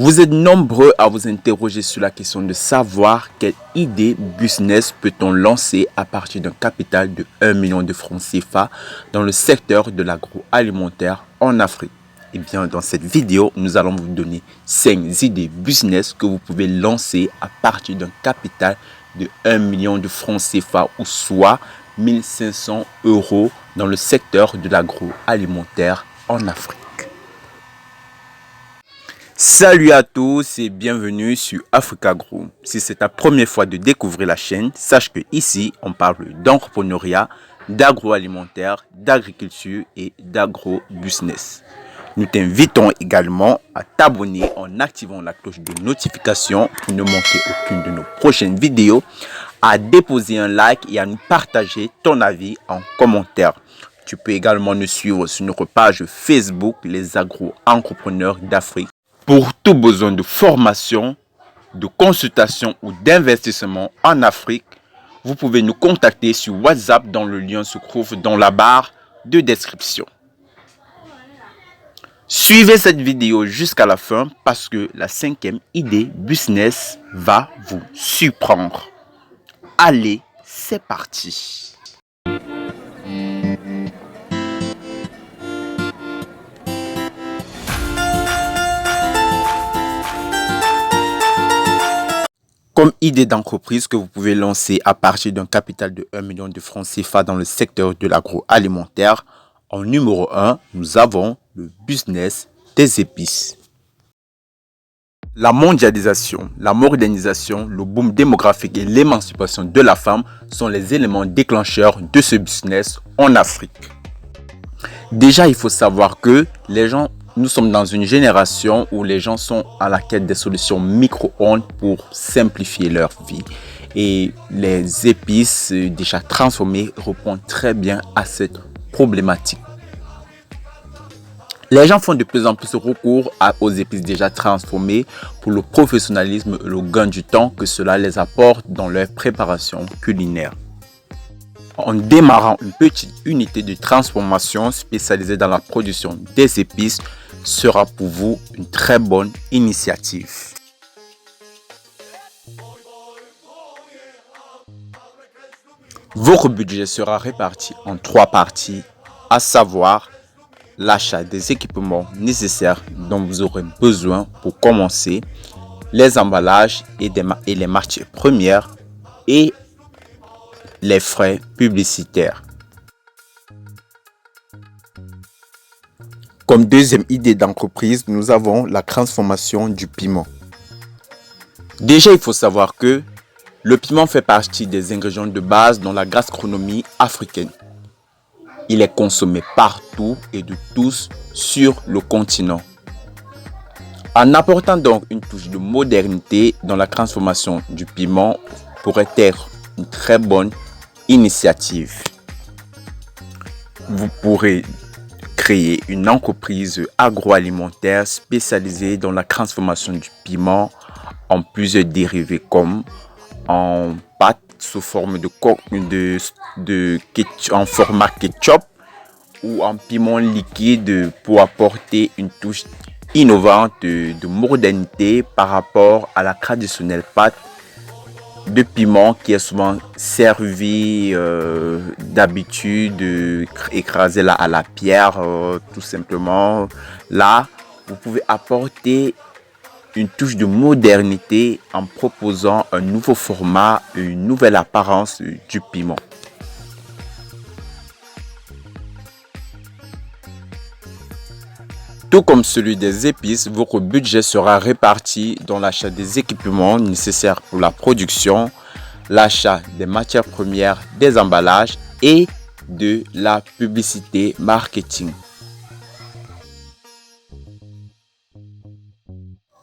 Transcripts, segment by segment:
Vous êtes nombreux à vous interroger sur la question de savoir quelle idée business peut-on lancer à partir d'un capital de 1 million de francs CFA dans le secteur de l'agroalimentaire en Afrique. Et bien, dans cette vidéo, nous allons vous donner 5 idées business que vous pouvez lancer à partir d'un capital de 1 million de francs CFA ou soit 1500 € dans le secteur de l'agroalimentaire en Afrique. Salut à tous et bienvenue sur Africa Grow. Si c'est ta première fois de découvrir la chaîne, sache que ici on parle d'entrepreneuriat, d'agroalimentaire, d'agriculture et d'agro-business. Nous t'invitons également à t'abonner en activant la cloche de notification pour ne manquer aucune de nos prochaines vidéos, à déposer un like et à nous partager ton avis en commentaire. Tu peux également nous suivre sur notre page Facebook, les agro-entrepreneurs d'Afrique. Pour tout besoin de formation, de consultation ou d'investissement en Afrique, vous pouvez nous contacter sur WhatsApp dans le lien se trouve dans la barre de description. Suivez cette vidéo jusqu'à la fin parce que la 5e idée business va vous surprendre. Allez, c'est parti! Comme idée d'entreprise que vous pouvez lancer à partir d'un capital de 1 million de francs CFA dans le secteur de l'agroalimentaire, en numéro 1, nous avons le business des épices. La mondialisation, la modernisation, le boom démographique et l'émancipation de la femme sont les éléments déclencheurs de ce business en Afrique. Déjà, il faut savoir que nous sommes dans une génération où les gens sont à la quête des solutions micro-ondes pour simplifier leur vie. Et les épices déjà transformées répondent très bien à cette problématique. Les gens font de plus en plus recours aux épices déjà transformées pour le professionnalisme et le gain du temps que cela les apporte dans leur préparation culinaire. En démarrant une petite unité de transformation spécialisée dans la production des épices sera pour vous une très bonne initiative. Votre budget sera réparti en 3 parties, à savoir l'achat des équipements nécessaires dont vous aurez besoin pour commencer, les emballages et les matières premières et les frais publicitaires. Comme deuxième idée d'entreprise, nous avons la transformation du piment. Déjà, il faut savoir que le piment fait partie des ingrédients de base dans la gastronomie africaine. Il est consommé partout et de tous sur le continent. En apportant donc une touche de modernité dans la transformation du piment pourrait être une très bonne initiative. Vous pourrez créer une entreprise agroalimentaire spécialisée dans la transformation du piment en plusieurs dérivés comme en pâte sous forme en format ketchup ou en piment liquide pour apporter une touche innovante de modernité par rapport à la traditionnelle pâte de piment qui est souvent servi d'habitude écrasé là à la pierre tout simplement. Là, vous pouvez apporter une touche de modernité en proposant un nouveau format, une nouvelle apparence du piment. Tout comme celui des épices, votre budget sera réparti dans l'achat des équipements nécessaires pour la production, l'achat des matières premières, des emballages et de la publicité marketing.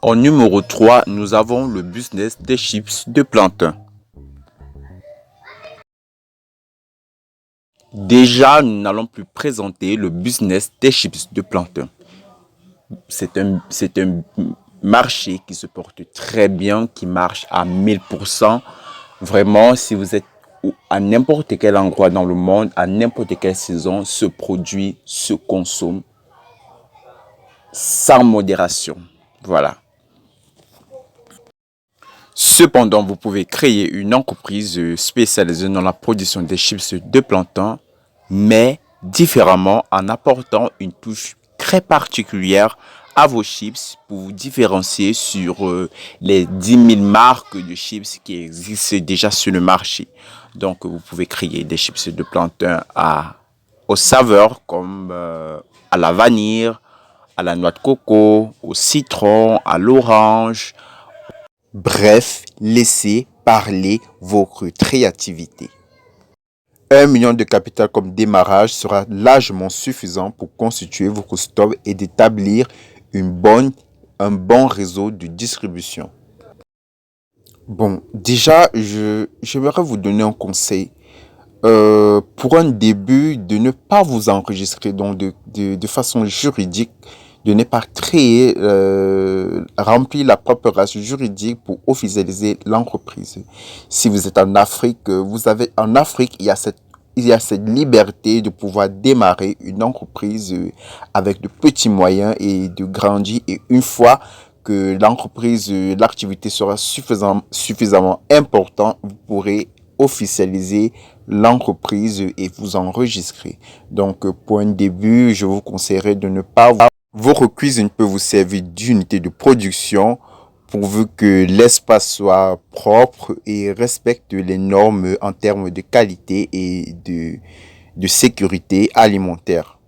En numéro 3, nous avons le business des chips de plantain. Déjà, nous n'allons plus présenter le business des chips de plantain. C'est un marché qui se porte très bien, qui marche à 1000%. Vraiment, si vous êtes à n'importe quel endroit dans le monde, à n'importe quelle saison, ce produit se consomme sans modération. Voilà. Cependant, vous pouvez créer une entreprise spécialisée dans la production des chips de plantain, mais différemment en apportant une touche très particulière à vos chips pour vous différencier sur les 10 000 marques de chips qui existent déjà sur le marché. Donc, vous pouvez créer des chips de plantain aux saveurs comme à la vanille, à la noix de coco, au citron, à l'orange. Bref, laissez parler votre créativité. 1 million de capital comme démarrage sera largement suffisant pour constituer votre stock et d'établir un bon réseau de distribution. Bon, déjà, j'aimerais vous donner un conseil. Pour un début, de ne pas vous enregistrer donc de façon juridique, de ne pas créer, remplir la paperasse juridique pour officialiser l'entreprise. Si vous êtes en Afrique, en Afrique, il y a cette liberté de pouvoir démarrer une entreprise avec de petits moyens et de grandir. Et une fois que l'activité sera suffisamment importante, vous pourrez officialiser l'entreprise et vous enregistrer. Donc, pour un début, je vous conseillerais de ne pas avoir... Votre cuisine peut vous servir d'unité de production pourvu que l'espace soit propre et respecte les normes en termes de qualité et de sécurité alimentaire.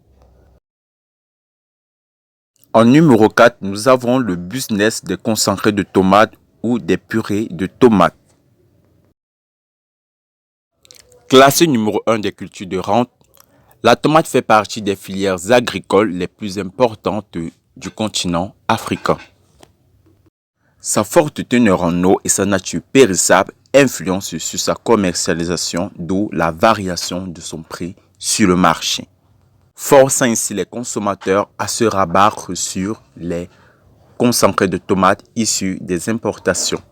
En numéro 4, nous avons le business des concentrés de tomates ou des purées de tomates. Classé numéro 1 des cultures de rente, la tomate fait partie des filières agricoles les plus importantes du continent africain. Sa forte teneur en eau et sa nature périssable influencent sur sa commercialisation, d'où la variation de son prix sur le marché, forçant ainsi les consommateurs à se rabattre sur les concentrés de tomates issus des importations.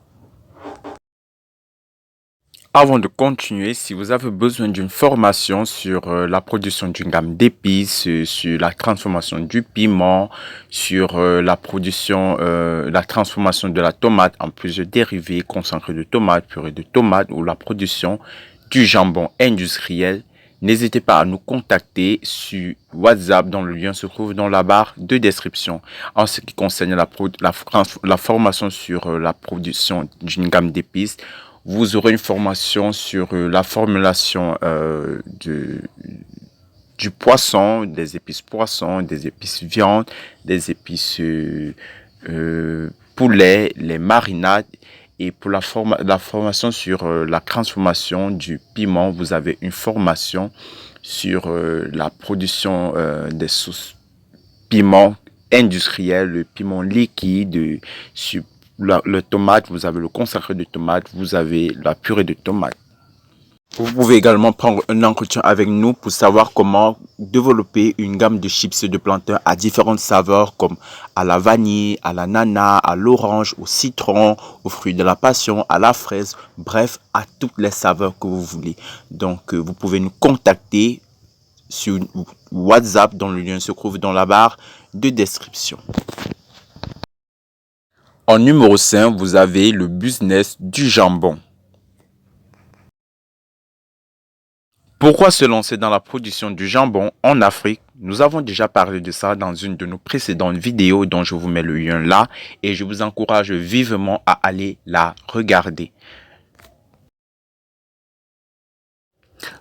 Avant de continuer, si vous avez besoin d'une formation sur la production d'une gamme d'épices, sur la transformation du piment, sur la transformation de la tomate en plusieurs dérivés, concentrés de tomate, purée de tomate ou la production du jambon industriel, n'hésitez pas à nous contacter sur WhatsApp dont le lien se trouve dans la barre de description. En ce qui concerne la formation sur la production d'une gamme d'épices, vous aurez une formation sur la formulation du poisson, des épices poisson, des épices viande, des épices poulet, les marinades. Et pour la formation sur la transformation du piment, vous avez une formation sur la production des sauces piment industriel, le piment liquide, sur le tomate, vous avez le concentré de tomate, vous avez la purée de tomate. Vous pouvez également prendre un entretien avec nous pour savoir comment développer une gamme de chips de plantain à différentes saveurs comme à la vanille, à l'ananas, à l'orange, au citron, aux fruits de la passion, à la fraise, bref, à toutes les saveurs que vous voulez. Donc, vous pouvez nous contacter sur WhatsApp dont le lien se trouve dans la barre de description. En numéro 5, vous avez le business du jambon. Pourquoi se lancer dans la production du jambon en Afrique? Nous avons déjà parlé de ça dans une de nos précédentes vidéos dont je vous mets le lien là et je vous encourage vivement à aller la regarder.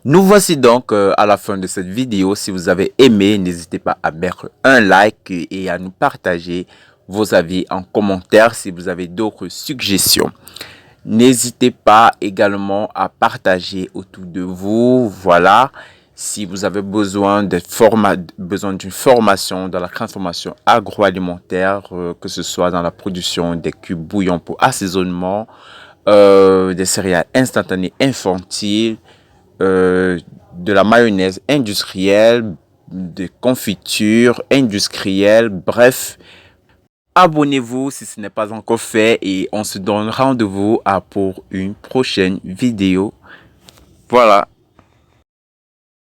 Nous voici donc à la fin de cette vidéo. Si vous avez aimé, n'hésitez pas à mettre un like et à nous partager vos avis en commentaire si vous avez d'autres suggestions. N'hésitez pas également à partager autour de vous. Voilà, si vous avez besoin d'une formation dans la transformation agroalimentaire, que ce soit dans la production des cubes bouillons pour assaisonnement, des céréales instantanées infantiles, de la mayonnaise industrielle, des confitures industrielles, bref. Abonnez-vous si ce n'est pas encore fait et on se donne rendez-vous pour une prochaine vidéo. Voilà.